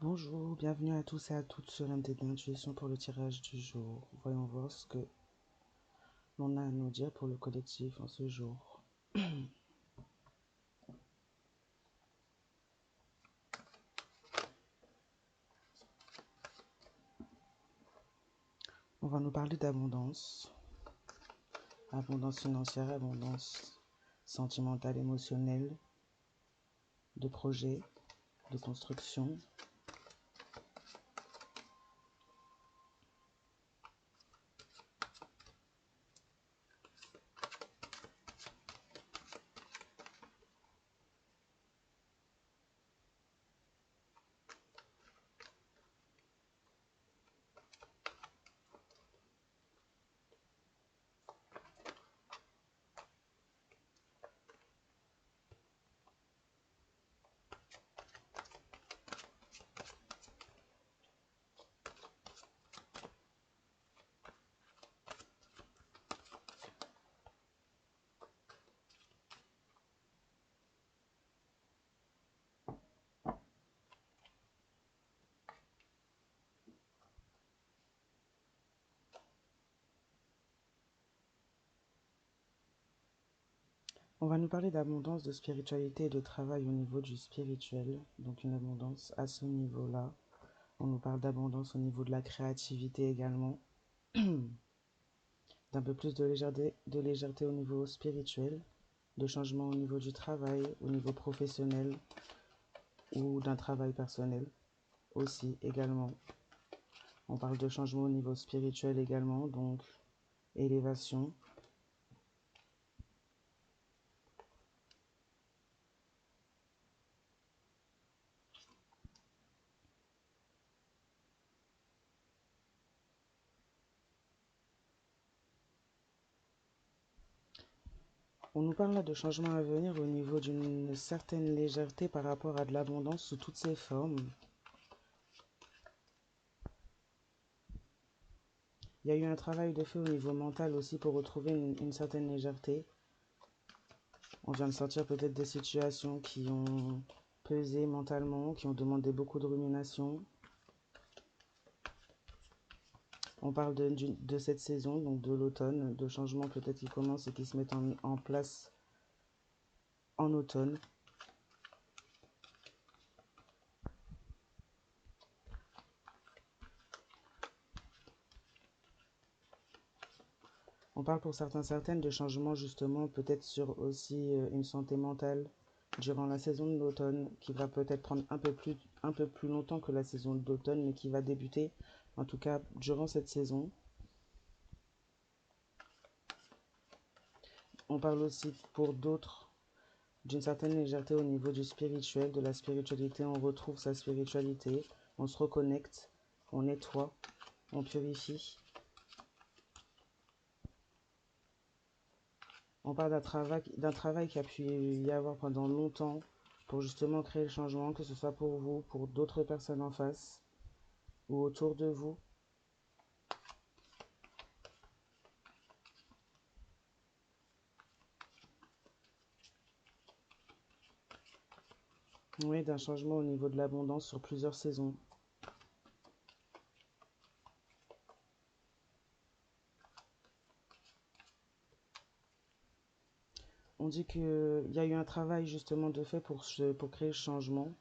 Bonjour, bienvenue à tous et à toutes sur MTD Intuition pour le tirage du jour. Voyons voir ce que l'on a à nous dire pour le collectif en ce jour. On va nous parler d'abondance. Abondance financière, abondance sentimentale, émotionnelle, de projet, de construction. On va nous parler d'abondance, de spiritualité et de travail au niveau du spirituel. Donc une abondance à ce niveau-là. On nous parle d'abondance au niveau de la créativité également. D'un peu plus de légèreté au niveau spirituel, de changement au niveau du travail, au niveau professionnel ou d'un travail personnel aussi également. On parle de changement au niveau spirituel également, donc élévation. On nous parle là de changement à venir au niveau d'une certaine légèreté par rapport à de l'abondance sous toutes ses formes. Il y a eu un travail de fait au niveau mental aussi pour retrouver une certaine légèreté. On vient de sortir peut-être des situations qui ont pesé mentalement, qui ont demandé beaucoup de rumination. On parle de cette saison, donc de l'automne, de changements peut-être qui commencent et qui se mettent en place en automne. On parle pour certains, certaines de changements justement peut-être sur aussi une santé mentale durant la saison de l'automne qui va peut-être prendre un peu plus longtemps que la saison d'automne mais qui va débuter en tout cas durant cette saison. On parle aussi pour d'autres d'une certaine légèreté au niveau du spirituel, de la spiritualité. On retrouve sa spiritualité, on se reconnecte, on nettoie, on purifie. On parle d'un travail qui a pu y avoir pendant longtemps pour justement créer le changement, que ce soit pour vous, pour d'autres personnes en face ou autour de vous. Oui, d'un changement au niveau de l'abondance sur plusieurs saisons. On dit qu'il y a eu un travail justement de fait pour créer le changement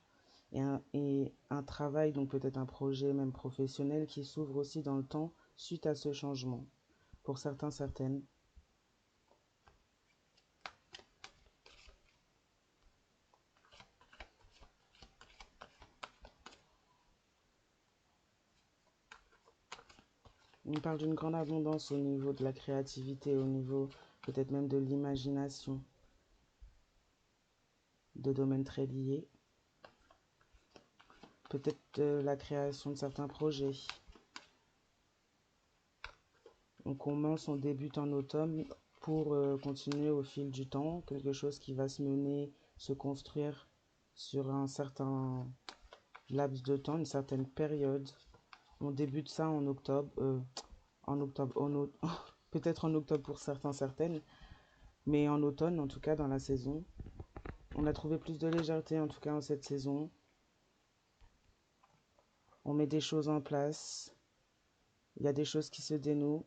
et un travail, donc peut-être un projet même professionnel qui s'ouvre aussi dans le temps suite à ce changement, pour certains, certaines. On parle d'une grande abondance au niveau de la créativité, au niveau peut-être même de l'imagination, de domaines très liés, peut-être de la création de certains projets. On commence, on débute en automne pour continuer au fil du temps, quelque chose qui va se mener, se construire sur un certain laps de temps, une certaine période. On débute ça en octobre, peut-être en octobre pour certains, certaines, mais en automne, en tout cas dans la saison. On a trouvé plus de légèreté, en tout cas en cette saison. On met des choses en place. Il y a des choses qui se dénouent.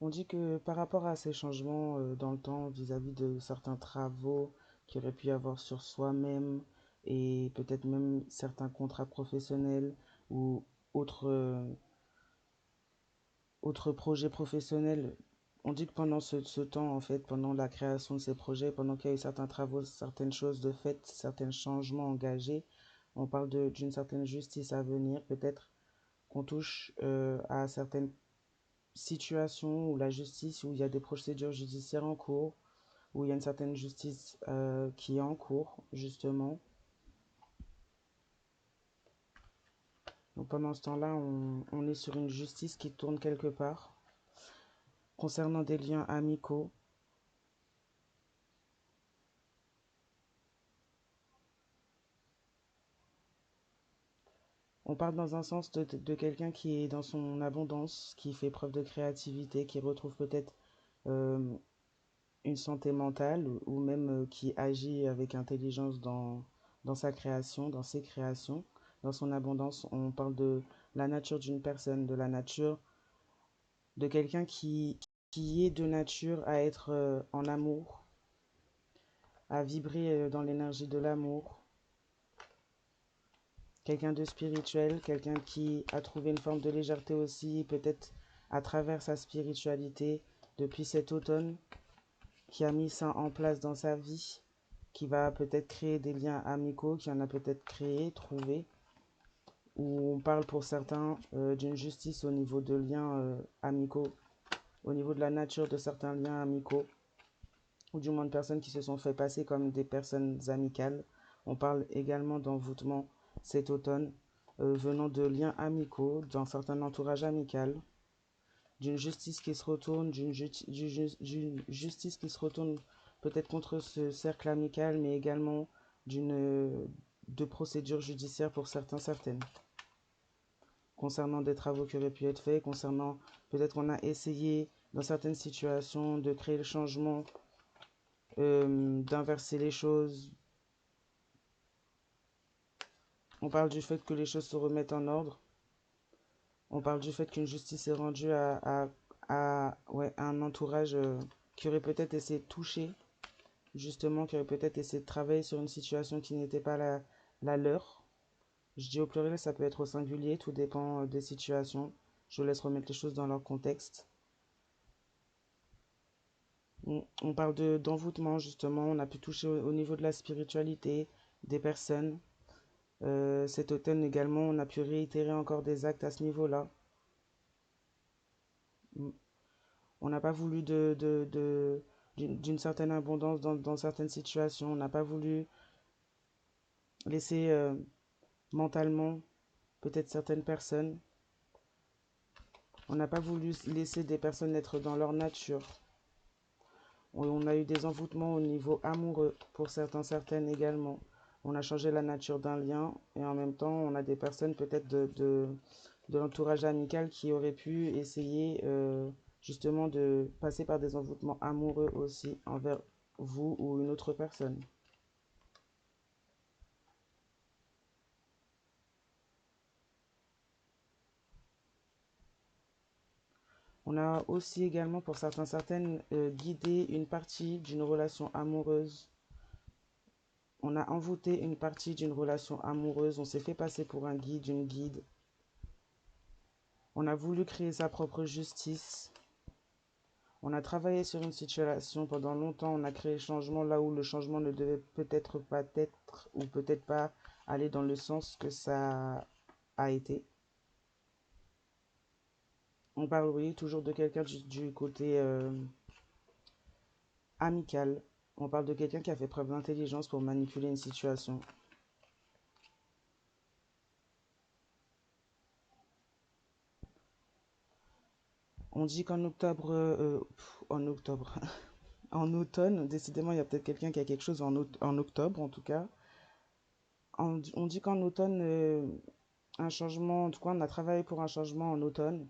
On dit que par rapport à ces changements dans le temps vis-à-vis de certains travaux qu'il aurait pu y avoir sur soi-même et peut-être même certains contrats professionnels ou autres, autres projets professionnels, on dit que pendant ce temps, en fait, pendant la création de ces projets, pendant qu'il y a eu certains travaux, certaines choses de fait, certains changements engagés, on parle d'une certaine justice à venir, peut-être qu'on touche à certaines situation où la justice, où il y a des procédures judiciaires en cours, où il y a une certaine justice qui est en cours, justement. Donc pendant ce temps-là, on est sur une justice qui tourne quelque part. Concernant des liens amicaux, on parle dans un sens de quelqu'un qui est dans son abondance, qui fait preuve de créativité, qui retrouve peut-être euh, une santé mentale ou même qui agit avec intelligence dans sa création, dans ses créations, dans son abondance. On parle de la nature d'une personne, de la nature de quelqu'un qui est de nature à être en amour, à vibrer dans l'énergie de l'amour. Quelqu'un de spirituel, quelqu'un qui a trouvé une forme de légèreté aussi, peut-être à travers sa spiritualité depuis cet automne, qui a mis ça en place dans sa vie, qui va peut-être créer des liens amicaux, qui en a peut-être créé, trouvé, où on parle pour certains d'une justice au niveau de liens amicaux, au niveau de la nature de certains liens amicaux, ou du moins de personnes qui se sont fait passer comme des personnes amicales. On parle également d'envoûtement cet automne, venant de liens amicaux, d'un certain entourage amical, d'une justice qui se retourne, justice qui se retourne peut-être contre ce cercle amical, mais également de procédures judiciaires pour certains, certaines. Concernant des travaux qui auraient pu être faits, concernant peut-être qu'on a essayé dans certaines situations de créer le changement, d'inverser les choses. On parle du fait que les choses se remettent en ordre. On parle du fait qu'une justice est rendue à un entourage qui aurait peut-être essayé de toucher, justement, qui aurait peut-être essayé de travailler sur une situation qui n'était pas la leur. Je dis au pluriel, ça peut être au singulier, tout dépend des situations. Je vous laisse remettre les choses dans leur contexte. On parle d'envoûtement, justement. On a pu toucher au niveau de la spiritualité des personnes. Cet automne également, on a pu réitérer encore des actes à ce niveau-là. Mm. On n'a pas voulu d'une certaine abondance dans certaines situations. On n'a pas voulu laisser mentalement peut-être certaines personnes. On n'a pas voulu laisser des personnes être dans leur nature. On a eu des envoûtements au niveau amoureux pour certains, certaines également. On a changé la nature d'un lien et en même temps, on a des personnes peut-être de l'entourage amical qui auraient pu essayer justement de passer par des envoûtements amoureux aussi envers vous ou une autre personne. On a aussi également pour certains, certaines guidé une partie d'une relation amoureuse. On a envoûté une partie d'une relation amoureuse. On s'est fait passer pour un guide, une guide. On a voulu créer sa propre justice. On a travaillé sur une situation pendant longtemps. On a créé le changement là où le changement ne devait peut-être pas être ou peut-être pas aller dans le sens que ça a été. On parle, oui, toujours de quelqu'un du côté amical. On parle de quelqu'un qui a fait preuve d'intelligence pour manipuler une situation. On dit qu'en octobre, en octobre, en automne, décidément, il y a peut-être quelqu'un qui a quelque chose en octobre, en tout cas. On dit qu'en automne, un changement, en tout cas, on a travaillé pour un changement en automne,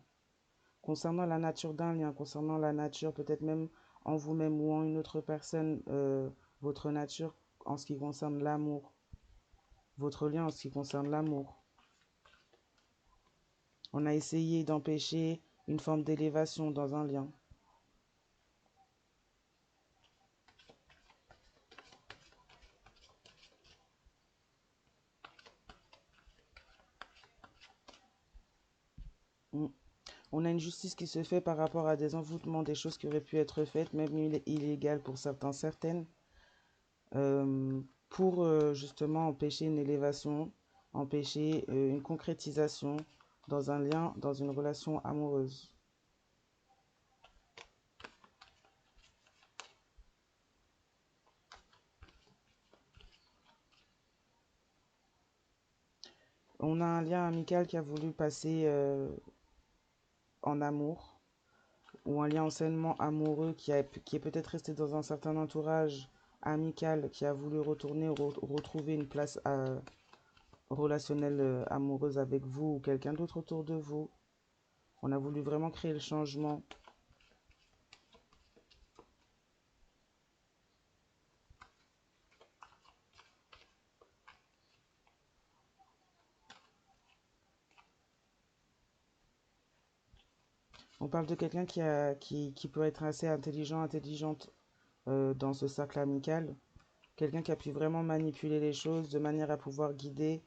concernant la nature d'un lien, concernant la nature, peut-être même en vous-même ou en une autre personne, votre nature en ce qui concerne l'amour, votre lien en ce qui concerne l'amour. On a essayé d'empêcher une forme d'élévation dans un lien. Mm. On a une justice qui se fait par rapport à des envoûtements, des choses qui auraient pu être faites, même illégales pour certains, certaines, euh, pour justement empêcher une élévation, empêcher une concrétisation dans un lien, dans une relation amoureuse. On a un lien amical qui a voulu passer en amour, ou un lien anciennement amoureux qui est peut-être resté dans un certain entourage amical qui a voulu retourner ou retrouver une place relationnelle amoureuse avec vous ou quelqu'un d'autre autour de vous. On a voulu vraiment créer le changement. On parle de quelqu'un qui peut être assez intelligent, intelligente dans ce cercle amical. Quelqu'un qui a pu vraiment manipuler les choses de manière à pouvoir guider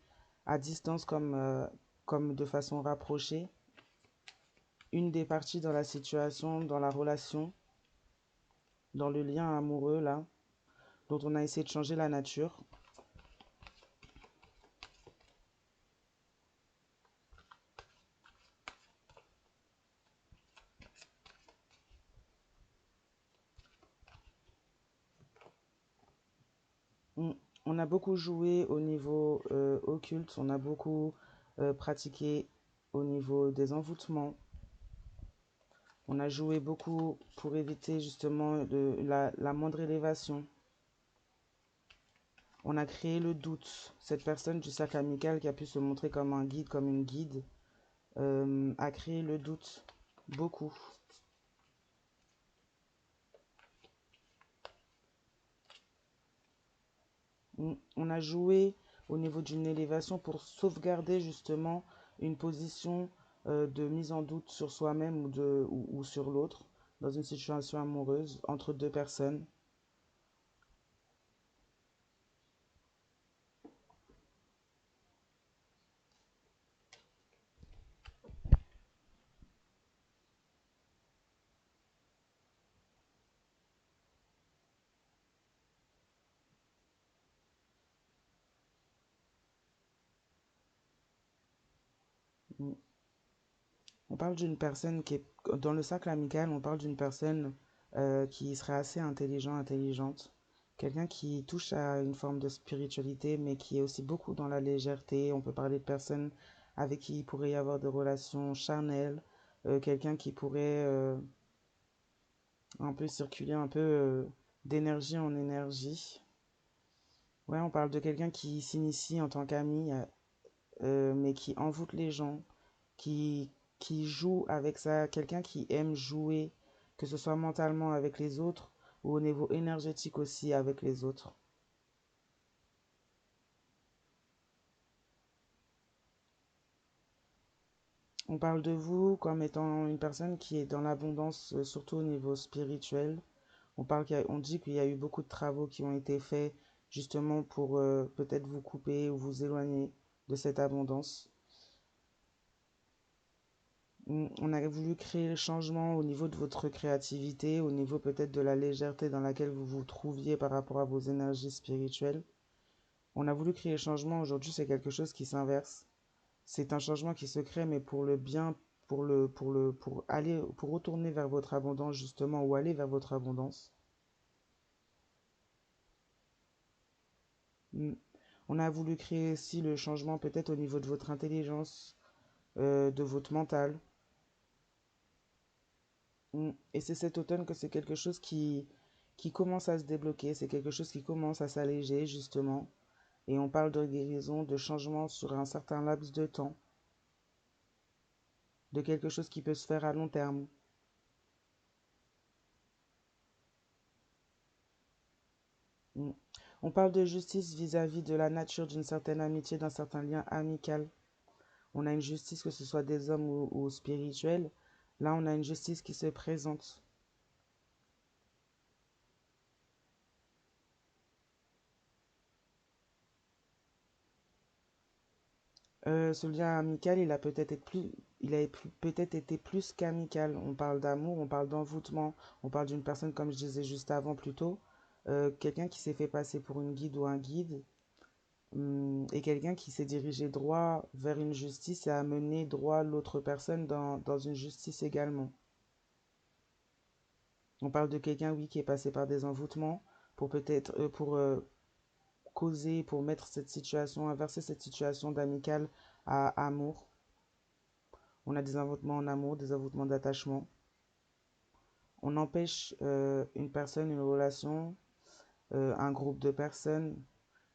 à distance comme de façon rapprochée une des parties dans la situation, dans la relation, dans le lien amoureux là, dont on a essayé de changer la nature. Mm. On a beaucoup joué au niveau occulte, on a beaucoup pratiqué au niveau des envoûtements. On a joué beaucoup pour éviter justement la moindre élévation. On a créé le doute. Cette personne du cercle amical qui a pu se montrer comme un guide, comme une guide, a créé le doute. Beaucoup. On a joué au niveau d'une élévation pour sauvegarder justement une position de mise en doute sur soi-même ou sur l'autre dans une situation amoureuse entre deux personnes. Mm. On parle d'une personne qui est dans le cercle amical, on parle d'une personne qui serait assez intelligente. Quelqu'un qui touche à une forme de spiritualité, mais qui est aussi beaucoup dans la légèreté. On peut parler de personnes avec qui il pourrait y avoir des relations charnelles. Quelqu'un qui pourrait un peu circuler un peu d'énergie en énergie. Ouais, on parle de quelqu'un qui s'initie en tant qu'ami, mais qui envoûte les gens, qui, qui joue avec ça, quelqu'un qui aime jouer, que ce soit mentalement avec les autres ou au niveau énergétique aussi avec les autres. On parle de vous comme étant une personne qui est dans l'abondance, surtout au niveau spirituel. On dit qu'il y a eu beaucoup de travaux qui ont été faits justement pour peut-être vous couper ou vous éloigner de cette abondance. On a voulu créer le changement au niveau de votre créativité, au niveau peut-être de la légèreté dans laquelle vous vous trouviez par rapport à vos énergies spirituelles. On a voulu créer le changement. Aujourd'hui, c'est quelque chose qui s'inverse. C'est un changement qui se crée, mais pour le bien, pour retourner vers votre abondance justement, ou aller vers votre abondance. Mm. On a voulu créer aussi le changement peut-être au niveau de votre intelligence, de votre mental. Et c'est cet automne que c'est quelque chose qui commence à se débloquer, c'est quelque chose qui commence à s'alléger, justement. Et on parle de guérison, de changement sur un certain laps de temps, de quelque chose qui peut se faire à long terme. Mm. On parle de justice vis-à-vis de la nature d'une certaine amitié, d'un certain lien amical. On a une justice, que ce soit des hommes ou spirituels. Là, on a une justice qui se présente. Ce lien amical, peut-être été plus qu'amical. On parle d'amour, on parle d'envoûtement, on parle d'une personne, comme je disais juste avant, plutôt, quelqu'un qui s'est fait passer pour une guide ou un guide, et quelqu'un qui s'est dirigé droit vers une justice et a mené droit l'autre personne dans une justice également. On parle de quelqu'un, oui, qui est passé par des envoûtements pour causer, pour mettre cette situation, inverser cette situation d'amical à amour. On a des envoûtements en amour, des envoûtements d'attachement. On empêche une personne, une relation, un groupe de personnes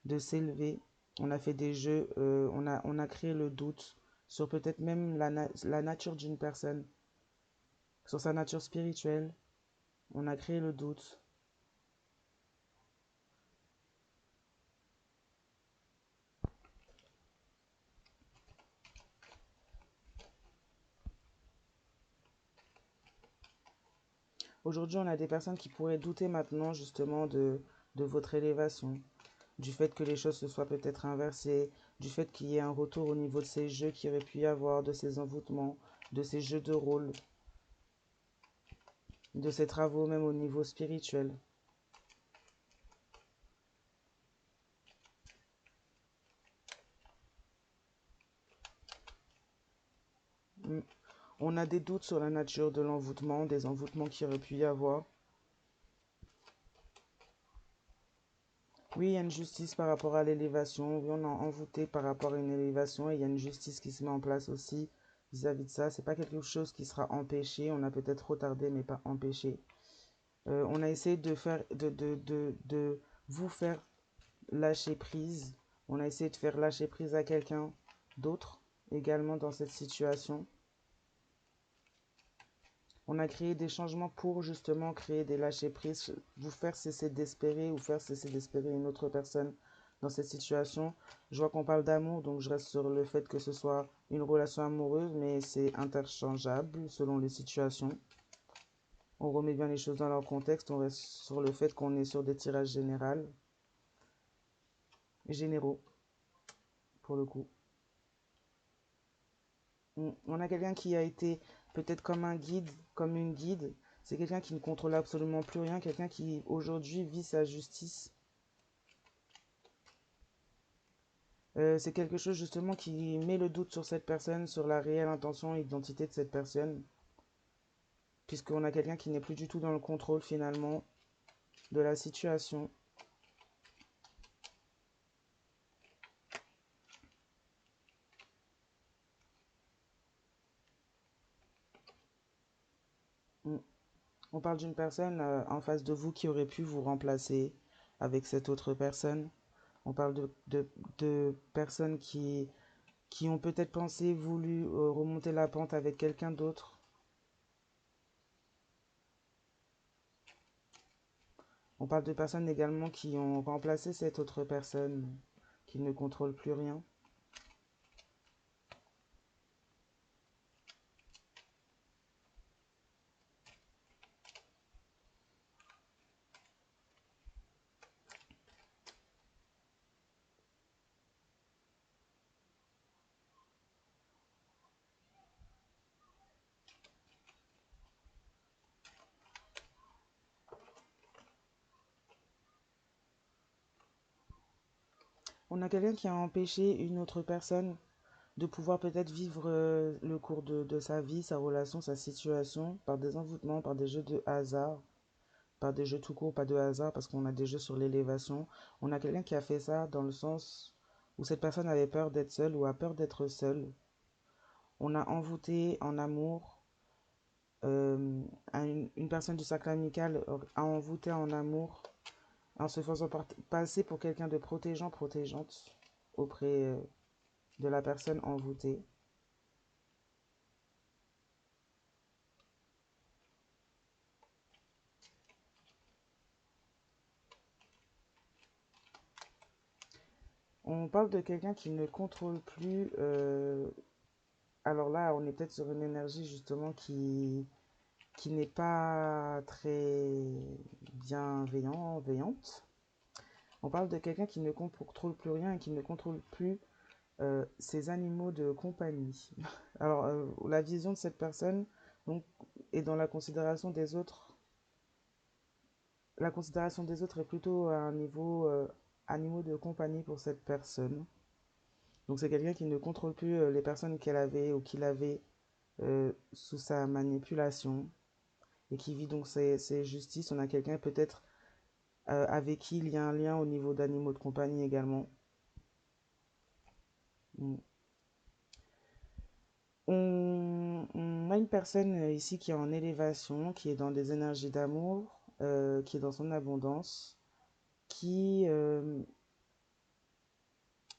de s'élever. On a fait des jeux, on a créé le doute sur peut-être même la nature d'une personne, sur sa nature spirituelle. On a créé le doute. Aujourd'hui, on a des personnes qui pourraient douter maintenant justement de votre élévation, du fait que les choses se soient peut-être inversées, du fait qu'il y ait un retour au niveau de ces jeux qu'il y aurait pu y avoir, de ces envoûtements, de ces jeux de rôle, de ces travaux même au niveau spirituel. Mm. On a des doutes sur la nature de l'envoûtement, des envoûtements qu'il y aurait pu y avoir. Oui, il y a une justice par rapport à l'élévation. Oui, on a envoûté par rapport à une élévation et il y a une justice qui se met en place aussi vis-à-vis de ça. C'est pas quelque chose qui sera empêché. On a peut-être retardé, mais pas empêché. On a essayé de vous faire lâcher prise. On a essayé de faire lâcher prise à quelqu'un d'autre également dans cette situation. On a créé des changements pour justement créer des lâcher-prise, vous faire cesser d'espérer ou faire cesser d'espérer une autre personne dans cette situation. Je vois qu'on parle d'amour, donc je reste sur le fait que ce soit une relation amoureuse, mais c'est interchangeable selon les situations. On remet bien les choses dans leur contexte, on reste sur le fait qu'on est sur des tirages généraux, pour le coup. On a quelqu'un qui a été peut-être comme un guide, comme une guide. C'est quelqu'un qui ne contrôle absolument plus rien, quelqu'un qui aujourd'hui vit sa justice. C'est quelque chose justement qui met le doute sur cette personne, sur la réelle intention et identité de cette personne, puisqu'on a quelqu'un qui n'est plus du tout dans le contrôle finalement de la situation. Mm. On parle d'une personne en face de vous qui aurait pu vous remplacer avec cette autre personne. On parle de personnes qui ont peut-être pensé, voulu remonter la pente avec quelqu'un d'autre. On parle de personnes également qui ont remplacé cette autre personne, qui ne contrôle plus rien. On a quelqu'un qui a empêché une autre personne de pouvoir peut-être vivre le cours de sa vie, sa relation, sa situation, par des envoûtements, par des jeux de hasard, par des jeux tout court, pas de hasard, parce qu'on a des jeux sur l'élévation. On a quelqu'un qui a fait ça dans le sens où cette personne avait peur d'être seule ou a peur d'être seule. On a envoûté en amour euh, une personne du cercle amical a envoûté en amour en se faisant passer pour quelqu'un de protégeant, protégeante auprès de la personne envoûtée. On parle de quelqu'un qui ne contrôle plus. Alors là, on est peut-être sur une énergie justement qui n'est pas très bienveillante. On parle de quelqu'un qui ne contrôle plus rien et qui ne contrôle plus ses animaux de compagnie. Alors, la vision de cette personne donc, est dans la considération des autres. La considération des autres est plutôt à un niveau animaux de compagnie pour cette personne. Donc, c'est quelqu'un qui ne contrôle plus les personnes qu'elle avait ou qu'il avait sous sa manipulation et qui vit donc ses justices. On a quelqu'un peut-être avec qui il y a un lien au niveau d'animaux de compagnie également. Mm. On a une personne ici qui est en élévation, qui est dans des énergies d'amour, qui est dans son abondance, qui, euh,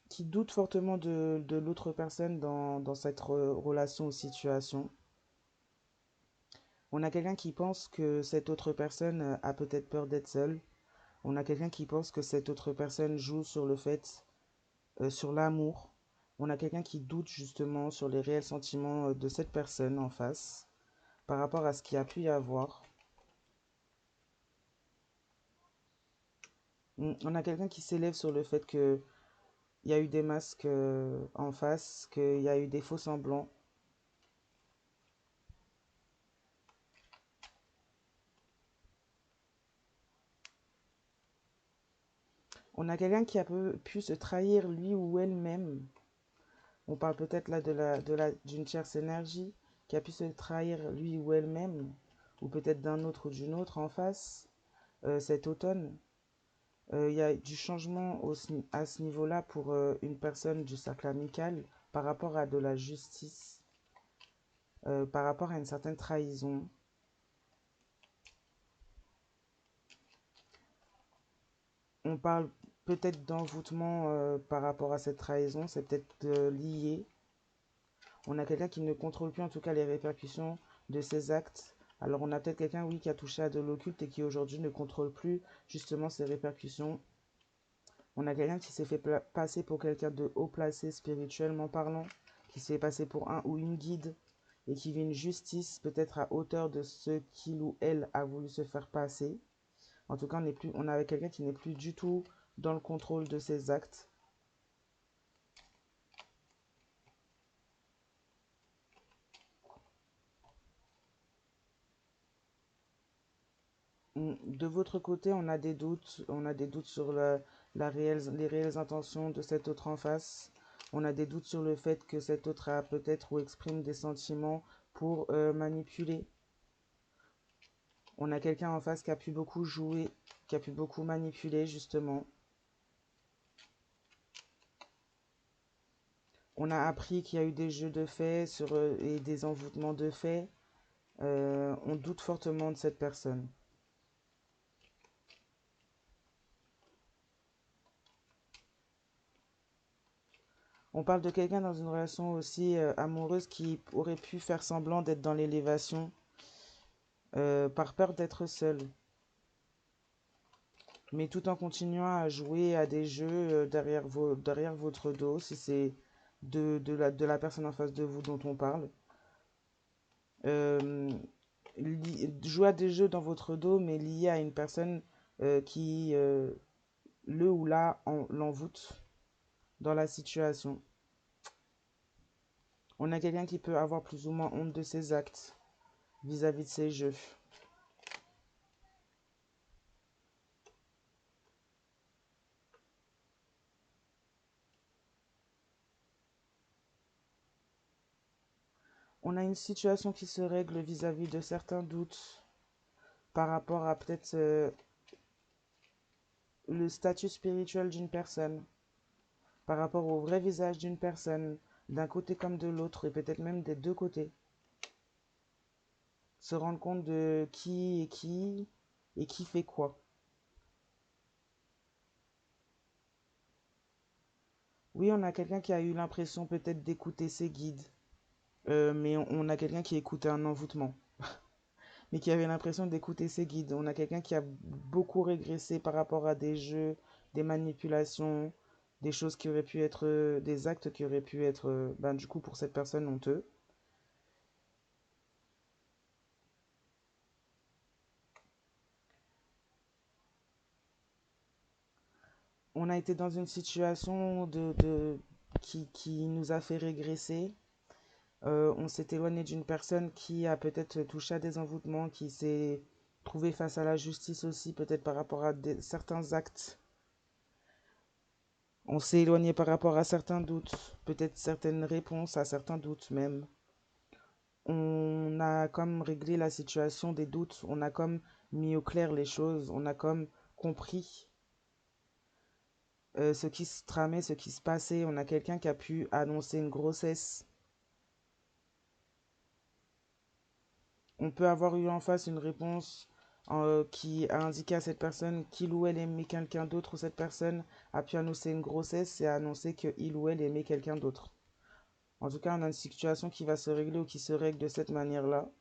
qui doute fortement de l'autre personne dans cette relation ou situation. On a quelqu'un qui pense que cette autre personne a peut-être peur d'être seule. On a quelqu'un qui pense que cette autre personne joue sur le fait, sur l'amour. On a quelqu'un qui doute justement sur les réels sentiments de cette personne en face par rapport à ce qu'il y a pu y avoir. On a quelqu'un qui s'élève sur le fait qu'il y a eu des masques en face, qu'il y a eu des faux semblants. On a quelqu'un qui a pu se trahir lui ou elle-même. On parle peut-être là d'une tierce énergie qui a pu se trahir lui ou elle-même, ou peut-être d'un autre ou d'une autre en face cet automne. Il y a du changement à ce niveau-là pour une personne du cercle amical par rapport à de la justice, par rapport à une certaine trahison. On parle peut-être d'envoûtement par rapport à cette trahison, c'est peut-être lié. On a quelqu'un qui ne contrôle plus en tout cas les répercussions de ses actes. Alors on a peut-être quelqu'un, oui, qui a touché à de l'occulte et qui aujourd'hui ne contrôle plus justement ses répercussions. On a quelqu'un qui s'est fait passer pour quelqu'un de haut placé spirituellement parlant, qui s'est fait passer pour un ou une guide et qui vit une justice peut-être à hauteur de ce qu'il ou elle a voulu se faire passer. En tout cas, on a quelqu'un qui n'est plus du tout dans le contrôle de ses actes. De votre côté, on a des doutes sur les réelles intentions de cet autre en face. On a des doutes sur le fait que cet autre a peut-être ou exprime des sentiments pour manipuler. On a quelqu'un en face qui a pu beaucoup jouer, qui a pu beaucoup manipuler justement. On a appris qu'il y a eu des jeux de faits et des envoûtements de faits. On doute fortement de cette personne. On parle de quelqu'un dans une relation aussi amoureuse qui aurait pu faire semblant d'être dans l'élévation par peur d'être seul, mais tout en continuant à jouer à des jeux derrière votre dos, si c'est de la personne en face de vous dont on parle. Euh, Jouer à des jeux dans votre dos, mais liés à une personne qui, le ou la, l'envoûte dans la situation. On a quelqu'un qui peut avoir plus ou moins honte de ses actes vis-à-vis de ses jeux. On a une situation qui se règle vis-à-vis de certains doutes par rapport à peut-être le statut spirituel d'une personne, par rapport au vrai visage d'une personne, d'un côté comme de l'autre, et peut-être même des deux côtés. se rendre compte de qui et qui fait quoi. Oui, on a quelqu'un qui a eu l'impression peut-être d'écouter ses guides, mais on a quelqu'un qui écoutait un envoûtement, mais qui avait l'impression d'écouter ses guides. On a quelqu'un qui a beaucoup régressé par rapport à des jeux, des manipulations, des choses qui auraient pu être, des actes qui auraient pu être, ben, du coup, pour cette personne honteux. On a été dans une situation qui nous a fait régresser. On s'est éloigné d'une personne qui a peut-être touché à des envoûtements, qui s'est trouvé face à la justice aussi, peut-être par rapport à certains actes. On s'est éloigné par rapport à certains doutes, peut-être certaines réponses à certains doutes même. On a comme réglé la situation des doutes, on a comme mis au clair les choses, on a comme compris ce qui se tramait, ce qui se passait. On a quelqu'un qui a pu annoncer une grossesse. On peut avoir eu en face une réponse qui a indiqué à cette personne qu'il ou elle aimait quelqu'un d'autre, ou cette personne a pu annoncer une grossesse et a annoncé qu'il ou elle aimait quelqu'un d'autre. En tout cas, on a une situation qui va se régler ou qui se règle de cette manière-là.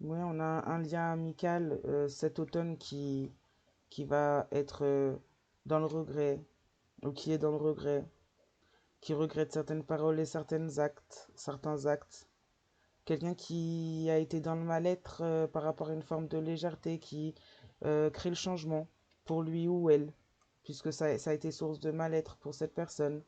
Oui, on a un lien amical cet automne qui va être dans le regret, ou qui est dans le regret, qui regrette certaines paroles et certains actes. Quelqu'un qui a été dans le mal-être par rapport à une forme de légèreté qui crée le changement pour lui ou elle, puisque ça a été source de mal-être pour cette personne.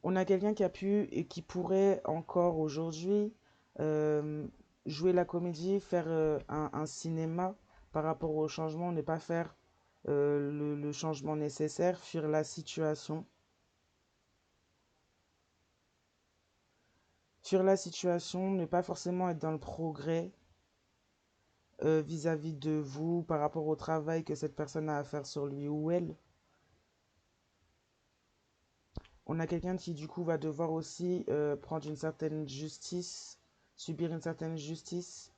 On a quelqu'un qui a pu et qui pourrait encore aujourd'hui euh, jouer la comédie, faire un cinéma par rapport au changement, ne pas faire le changement nécessaire, fuir la situation. Fuir la situation, ne pas forcément être dans le progrès vis-à-vis de vous par rapport au travail que cette personne a à faire sur lui ou elle. On a quelqu'un qui du coup va devoir aussi prendre une certaine justice, subir une certaine justice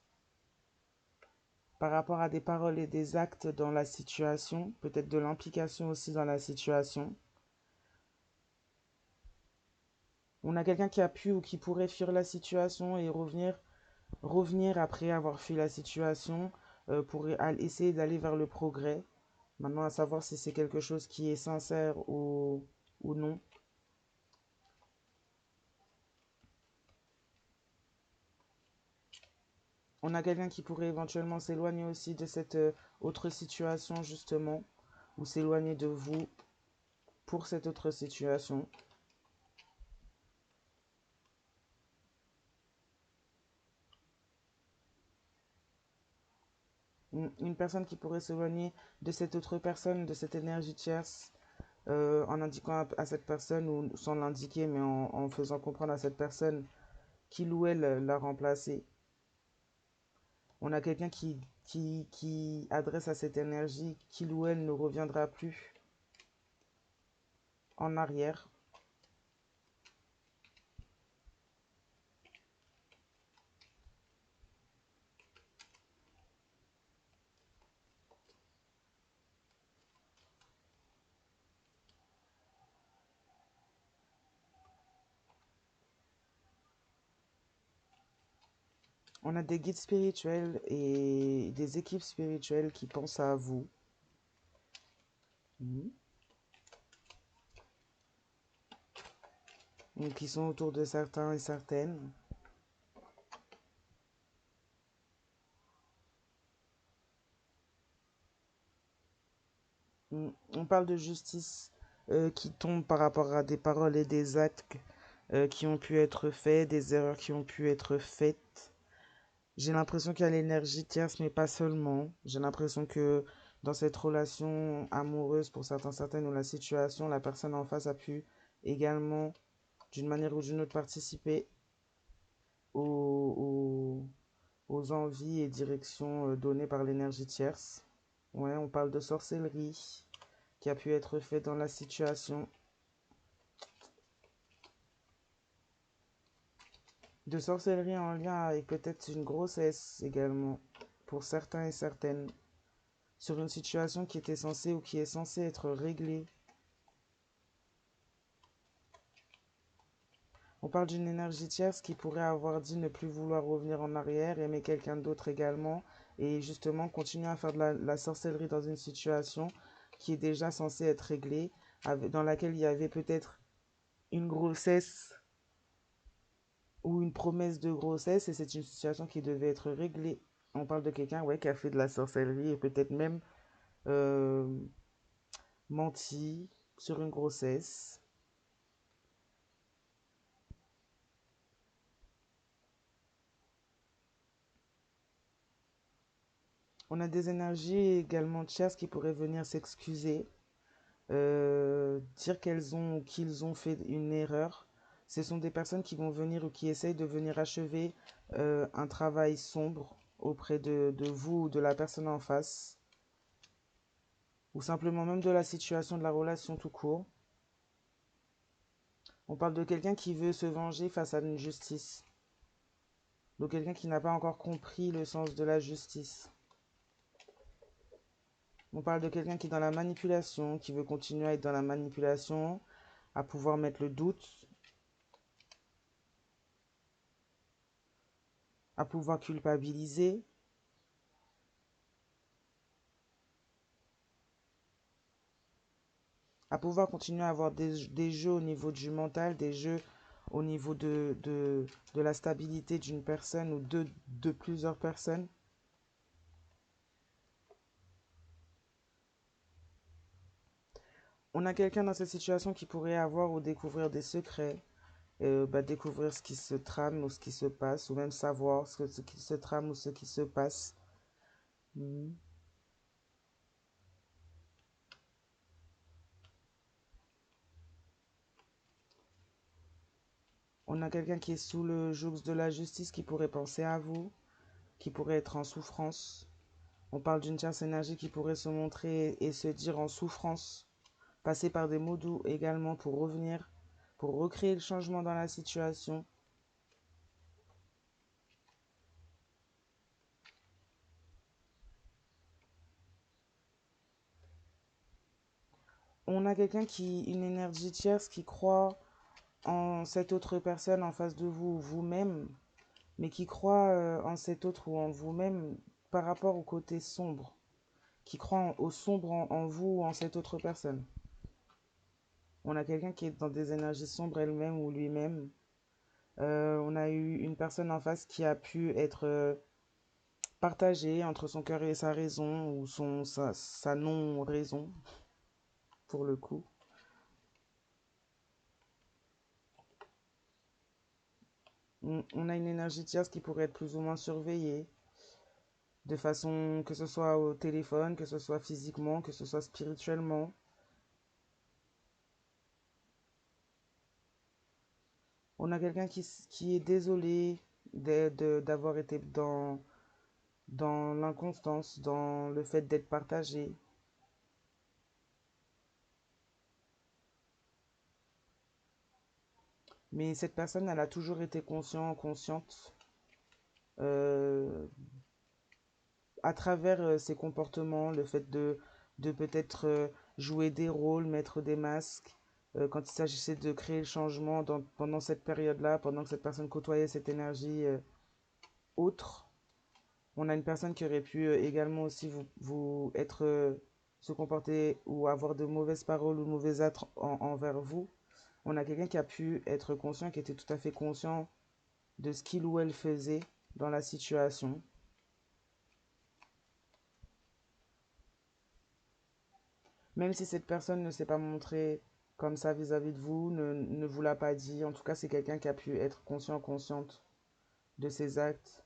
par rapport à des paroles et des actes dans la situation, peut-être de l'implication aussi dans la situation. On a quelqu'un qui a pu ou qui pourrait fuir la situation et revenir après avoir fui la situation pour essayer d'aller vers le progrès. Maintenant, à savoir si c'est quelque chose qui est sincère ou non. On a quelqu'un qui pourrait éventuellement s'éloigner aussi de cette autre situation, justement, ou s'éloigner de vous pour cette autre situation. Une personne qui pourrait s'éloigner de cette autre personne, de cette énergie tierce, en indiquant à cette personne, ou sans l'indiquer, mais en faisant comprendre à cette personne qu'il ou elle l'a remplacé. On a quelqu'un qui adresse à cette énergie qu'il ou elle ne reviendra plus en arrière. On a des guides spirituels et des équipes spirituelles qui pensent à vous. Mhm. Donc, qui sont autour de certains et certaines. On parle de justice qui tombe par rapport à des paroles et des actes qui ont pu être faits, des erreurs qui ont pu être faites. J'ai l'impression qu'il y a l'énergie tierce, mais pas seulement. J'ai l'impression que dans cette relation amoureuse, pour certains, certaines, ou la situation, la personne en face a pu également d'une manière ou d'une autre participer aux, aux envies et directions données par l'énergie tierce. Ouais, on parle de sorcellerie qui a pu être faite dans la situation. De sorcellerie en lien avec peut-être une grossesse également, pour certains et certaines, sur une situation qui était censée ou qui est censée être réglée. On parle d'une énergie tierce qui pourrait avoir dit ne plus vouloir revenir en arrière, aimer quelqu'un d'autre également, et justement continuer à faire de la sorcellerie dans une situation qui est déjà censée être réglée, dans laquelle il y avait peut-être une grossesse ou une promesse de grossesse, et c'est une situation qui devait être réglée. On parle de quelqu'un, ouais, qui a fait de la sorcellerie et peut-être même euh, menti sur une grossesse. On a des énergies également tierces qui pourraient venir s'excuser, dire qu'elles ont ou qu'ils ont fait une erreur. Ce sont des personnes qui vont venir ou qui essayent de venir achever un travail sombre auprès de vous ou de la personne en face, ou simplement même de la situation de la relation tout court. On parle de quelqu'un qui veut se venger face à une justice. Donc quelqu'un qui n'a pas encore compris le sens de la justice. On parle de quelqu'un qui est dans la manipulation, qui veut continuer à être dans la manipulation, à pouvoir mettre le doute, à pouvoir culpabiliser, à pouvoir continuer à avoir des jeux au niveau du mental, des jeux au niveau de la stabilité d'une personne ou de plusieurs personnes. On a quelqu'un dans cette situation qui pourrait avoir ou découvrir des secrets, découvrir ce qui se trame ou ce qui se passe, ou même savoir ce qui se trame ou ce qui se passe. Mhm. On a quelqu'un qui est sous le joug de la justice qui pourrait penser à vous, qui pourrait être en souffrance. On parle d'une tierce énergie qui pourrait se montrer et se dire en souffrance, passer par des mots doux également pour revenir, pour recréer le changement dans la situation. On a quelqu'un qui, une énergie tierce qui croit en cette autre personne en face de vous, vous-même, mais qui croit en cet autre ou en vous-même par rapport au côté sombre, qui croit au sombre en vous ou en cette autre personne. On a quelqu'un qui est dans des énergies sombres elle-même ou lui-même. On a eu une personne en face qui a pu être partagée entre son cœur et sa raison ou sa non-raison, pour le coup. On a une énergie tierce qui pourrait être plus ou moins surveillée, de façon que ce soit au téléphone, que ce soit physiquement, que ce soit spirituellement. On a quelqu'un qui est désolé d'avoir été dans l'inconstance, dans le fait d'être partagé. Mais cette personne, elle a toujours été consciente euh, à travers ses comportements, le fait de peut-être jouer des rôles, mettre des masques, quand il s'agissait de créer le changement pendant cette période-là, pendant que cette personne côtoyait cette énergie autre. On a une personne qui aurait pu également aussi vous être, se comporter ou avoir de mauvaises paroles ou mauvais actes envers vous. On a quelqu'un qui a pu être conscient, qui était tout à fait conscient de ce qu'il ou elle faisait dans la situation. Même si cette personne ne s'est pas montrée comme ça vis-à-vis de vous, ne vous l'a pas dit, en tout cas c'est quelqu'un qui a pu être consciente de ses actes,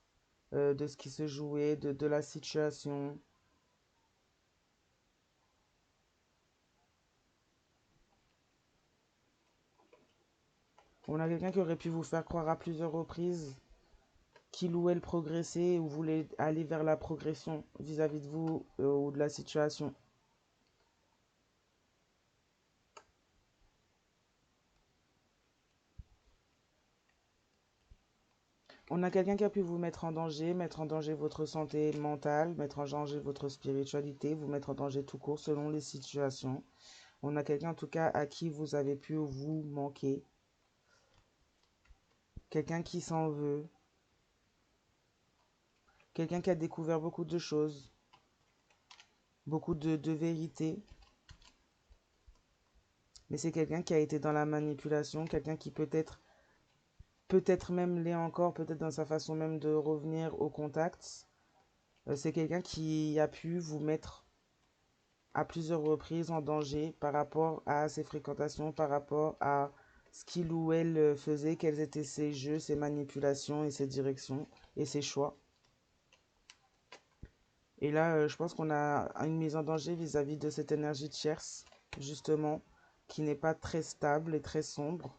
de ce qui se jouait, de la situation. On a quelqu'un qui aurait pu vous faire croire à plusieurs reprises qu'il ou elle progressait ou voulait aller vers la progression vis-à-vis de vous ou de la situation. On a quelqu'un qui a pu vous mettre en danger votre santé mentale, mettre en danger votre spiritualité, vous mettre en danger tout court selon les situations. On a quelqu'un en tout cas à qui vous avez pu vous manquer. Quelqu'un qui s'en veut. Quelqu'un qui a découvert beaucoup de choses, beaucoup de vérités. Mais c'est quelqu'un qui a été dans la manipulation, quelqu'un qui peut-être même l'est encore, peut-être dans sa façon même de revenir au contact. C'est quelqu'un qui a pu vous mettre à plusieurs reprises en danger par rapport à ses fréquentations, par rapport à ce qu'il ou elle faisait, quels étaient ses jeux, ses manipulations et ses directions et ses choix. Et là, je pense qu'on a une mise en danger vis-à-vis de cette énergie tierce, justement, qui n'est pas très stable et très sombre.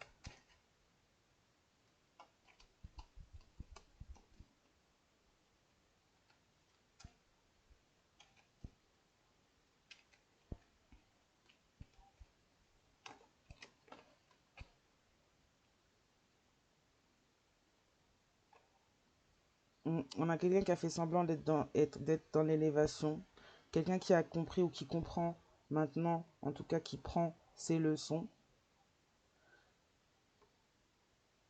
On a quelqu'un qui a fait semblant d'être dans l'élévation, quelqu'un qui a compris ou qui comprend maintenant, en tout cas qui prend ses leçons.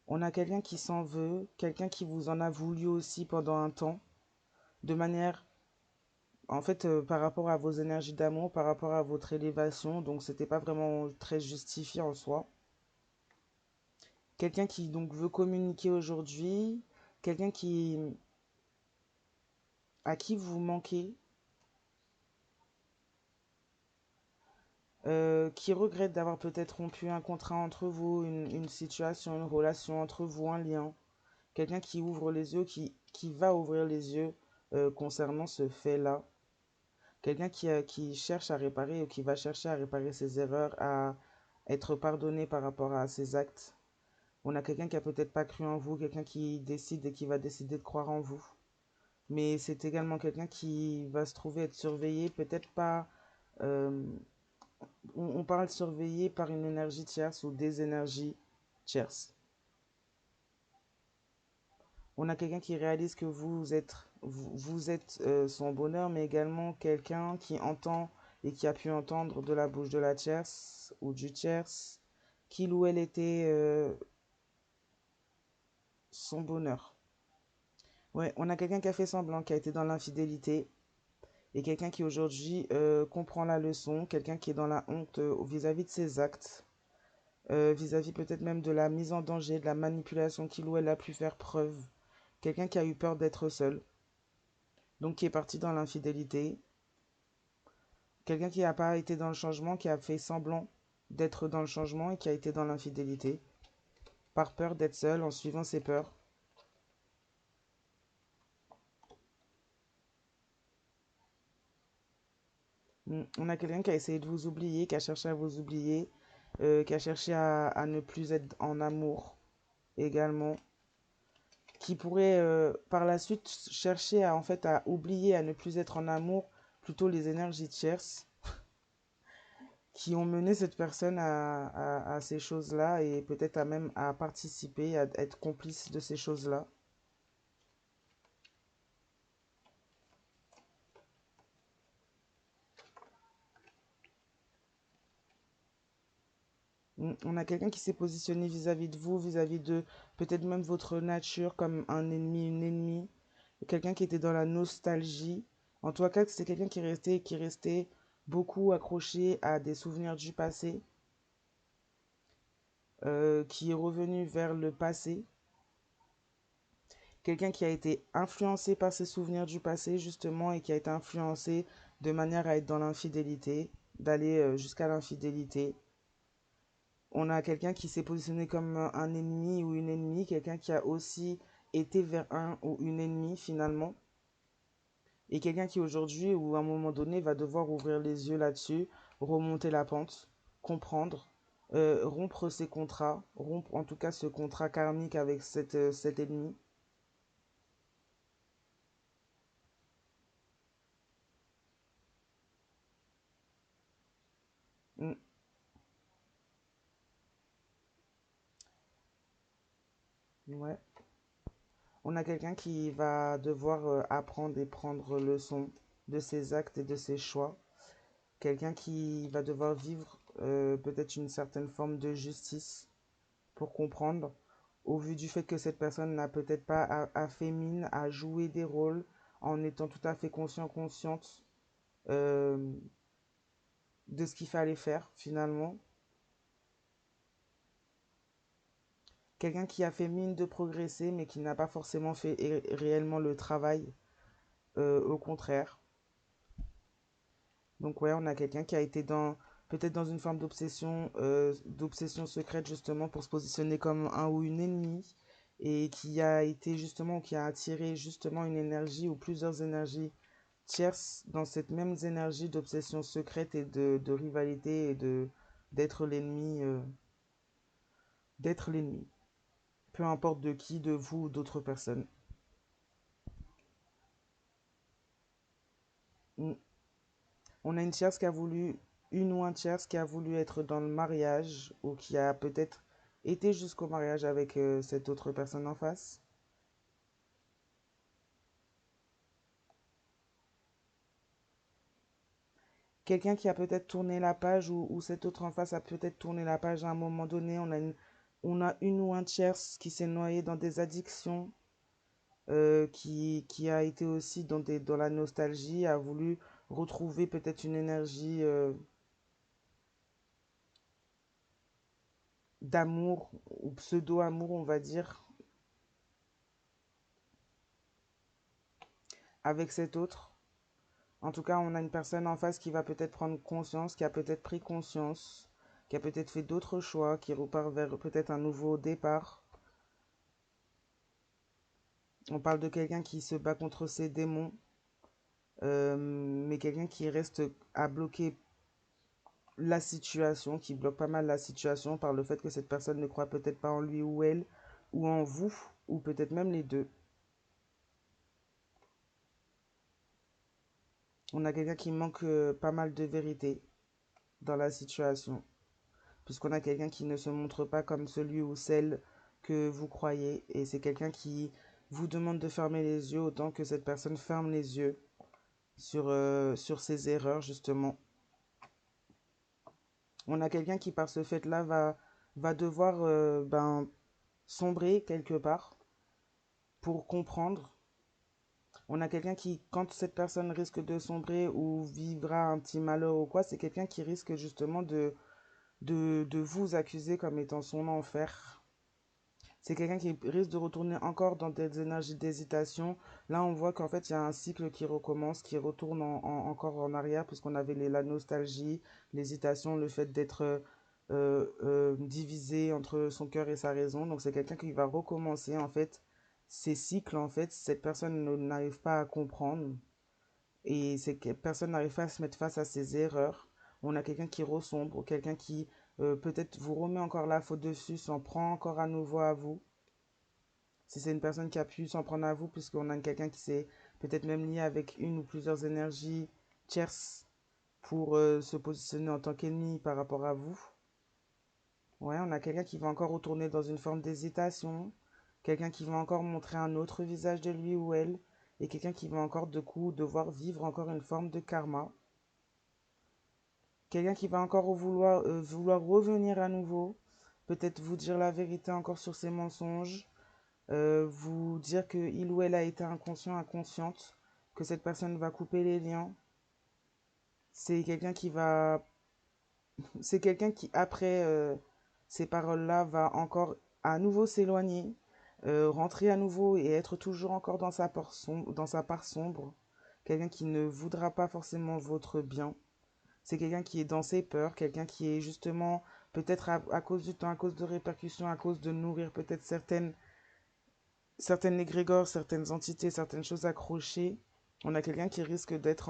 On a quelqu'un qui s'en veut, quelqu'un qui vous en a voulu aussi pendant un temps, de manière, en fait, par rapport à vos énergies d'amour, par rapport à votre élévation, donc c'était pas vraiment très justifié en soi. Quelqu'un qui donc veut communiquer aujourd'hui, quelqu'un à qui vous manquez, qui regrette d'avoir peut-être rompu un contrat entre vous, une situation, une relation entre vous, un lien. Quelqu'un qui ouvre les yeux, qui va ouvrir les yeux concernant ce fait-là. Quelqu'un qui cherche à réparer ou qui va chercher à réparer ses erreurs, à être pardonné par rapport à ses actes. On a quelqu'un qui a peut-être pas cru en vous, quelqu'un qui décide et qui va décider de croire en vous. Mais c'est également quelqu'un qui va se trouver être surveillé, peut-être pas... euh, on parle surveillé par une énergie tierce ou des énergies tierces. On a quelqu'un qui réalise que vous êtes son bonheur, mais également quelqu'un qui entend et qui a pu entendre de la bouche de la tierce ou du tierce qu'il ou elle était son bonheur. Ouais, on a quelqu'un qui a fait semblant, qui a été dans l'infidélité, et quelqu'un qui aujourd'hui comprend la leçon, quelqu'un qui est dans la honte vis-à-vis de ses actes, vis-à-vis peut-être même de la mise en danger, de la manipulation qu'il ou elle a pu faire preuve, quelqu'un qui a eu peur d'être seul, donc qui est parti dans l'infidélité, quelqu'un qui n'a pas été dans le changement, qui a fait semblant d'être dans le changement et qui a été dans l'infidélité, par peur d'être seul, en suivant ses peurs. On a quelqu'un qui a essayé de vous oublier, qui a cherché à vous oublier, qui a cherché à ne plus être en amour également, qui pourrait par la suite chercher à, en fait, à oublier, à ne plus être en amour, plutôt les énergies tierces qui ont mené cette personne à ces choses-là et peut-être à même à participer, à être complice de ces choses-là. On a quelqu'un qui s'est positionné vis-à-vis de vous, vis-à-vis de peut-être même votre nature comme un ennemi, une ennemie. Quelqu'un qui était dans la nostalgie. En tout cas, c'est quelqu'un qui restait beaucoup accroché à des souvenirs du passé, qui est revenu vers le passé. Quelqu'un qui a été influencé par ses souvenirs du passé, justement, et qui a été influencé de manière à être dans l'infidélité, d'aller jusqu'à l'infidélité. On a quelqu'un qui s'est positionné comme un ennemi ou une ennemie, quelqu'un qui a aussi été vers un ou une ennemie finalement, et quelqu'un qui aujourd'hui ou à un moment donné va devoir ouvrir les yeux là-dessus, remonter la pente, comprendre. rompre ses contrats, rompre en tout cas ce contrat karmique avec cet ennemi. Mm, ouais. On a quelqu'un qui va devoir apprendre et prendre leçon de ses actes et de ses choix. Quelqu'un qui va devoir vivre peut-être une certaine forme de justice pour comprendre, au vu du fait que cette personne n'a peut-être pas a fait mine à jouer des rôles en étant tout à fait consciente euh, de ce qu'il fallait faire finalement. Quelqu'un qui a fait mine de progresser mais qui n'a pas forcément fait réellement le travail, au contraire. Donc ouais, on a quelqu'un qui a été dans peut-être dans une forme d'obsession secrète justement pour se positionner comme un ou une ennemie et qui a été justement, qui a attiré justement une énergie ou plusieurs énergies tierces dans cette même énergie d'obsession secrète et de rivalité et de d'être l'ennemi, d'être l'ennemi, peu importe de qui, de vous ou d'autres personnes. Mm. On a une tierce qui a voulu, une ou un tierce qui a voulu être dans le mariage ou qui a peut-être été jusqu'au mariage avec cette autre personne en face. Quelqu'un qui a peut-être tourné la page ou cet autre en face a peut-être tourné la page à un moment donné. On a une ou un tierce qui s'est noyé dans des addictions, qui a été aussi dans la nostalgie, a voulu retrouver peut-être une énergie d'amour ou pseudo-amour, on va dire, avec cet autre. En tout cas, on a une personne en face qui va peut-être prendre conscience, qui a peut-être pris conscience, qui a peut-être fait d'autres choix, qui repart vers peut-être un nouveau départ. On parle de quelqu'un qui se bat contre ses démons, mais quelqu'un qui reste à bloquer la situation, qui bloque pas mal la situation par le fait que cette personne ne croit peut-être pas en lui ou elle, ou en vous, ou peut-être même les deux. On a quelqu'un qui manque pas mal de vérité dans la situation, puisqu'on a quelqu'un qui ne se montre pas comme celui ou celle que vous croyez, et c'est quelqu'un qui vous demande de fermer les yeux autant que cette personne ferme les yeux sur ses erreurs, justement. On a quelqu'un qui, par ce fait-là, va devoir sombrer quelque part pour comprendre. On a quelqu'un qui, quand cette personne risque de sombrer ou vivra un petit malheur ou quoi, c'est quelqu'un qui risque justement de vous accuser comme étant son enfer. C'est quelqu'un qui risque de retourner encore dans des énergies d'hésitation. Là, on voit qu'en fait, il y a un cycle qui recommence, qui retourne encore en arrière, puisqu'on avait la nostalgie, l'hésitation, le fait d'être divisé entre son cœur et sa raison. Donc, c'est quelqu'un qui va recommencer, en fait, ces cycles, en fait. Cette personne n'arrive pas à comprendre et personne n'arrive pas à se mettre face à ses erreurs. On a quelqu'un qui ressombre, quelqu'un qui peut-être vous remet encore la faute dessus, s'en prend encore à nouveau à vous. Si c'est une personne qui a pu s'en prendre à vous, puisqu'on a quelqu'un qui s'est peut-être même lié avec une ou plusieurs énergies tierces pour se positionner en tant qu'ennemi par rapport à vous. Ouais, on a quelqu'un qui va encore retourner dans une forme d'hésitation, quelqu'un qui va encore montrer un autre visage de lui ou elle, et quelqu'un qui va encore de coup devoir vivre encore une forme de karma. Quelqu'un qui va encore vouloir revenir à nouveau, peut-être vous dire la vérité encore sur ses mensonges, vous dire que il ou elle a été inconscient, inconsciente, que cette personne va couper les liens. C'est quelqu'un qui va, c'est quelqu'un qui après ces paroles-là va encore à nouveau s'éloigner, rentrer à nouveau et être toujours encore dans sa part sombre. Quelqu'un qui ne voudra pas forcément votre bien. C'est quelqu'un qui est dans ses peurs, quelqu'un qui est justement peut-être à cause du temps, à cause de répercussions, à cause de nourrir peut-être certaines égrégores, certaines entités, certaines choses accrochées. On a quelqu'un qui risque d'être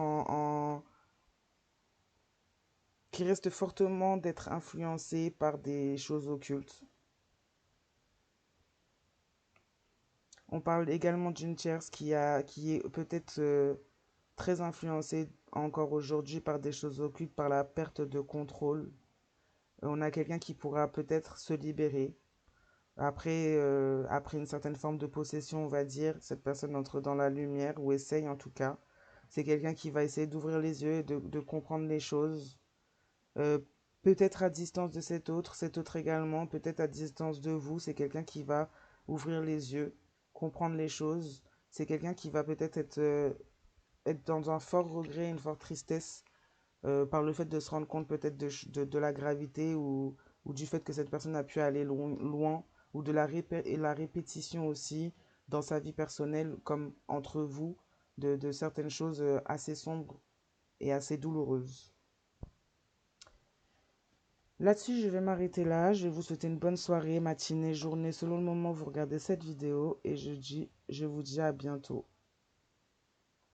qui risque fortement d'être influencé par des choses occultes. On parle également d'une tierce qui est peut-être très influencée encore aujourd'hui par des choses occultes, par la perte de contrôle. On a quelqu'un qui pourra peut-être se libérer. Après une certaine forme de possession, on va dire, cette personne entre dans la lumière, ou essaye en tout cas. C'est quelqu'un qui va essayer d'ouvrir les yeux et de comprendre les choses. Euh, Peut-être à distance de cet autre également, peut-être à distance de vous, c'est quelqu'un qui va ouvrir les yeux, comprendre les choses. C'est quelqu'un qui va peut-être être dans un fort regret, une forte tristesse par le fait de se rendre compte peut-être de la gravité ou du fait que cette personne a pu aller loin ou de la répétition aussi dans sa vie personnelle comme entre vous de certaines choses assez sombres et assez douloureuses. Là-dessus, je vais m'arrêter là. Je vais vous souhaiter une bonne soirée, matinée, journée, selon le moment où vous regardez cette vidéo. Et je vous dis à bientôt.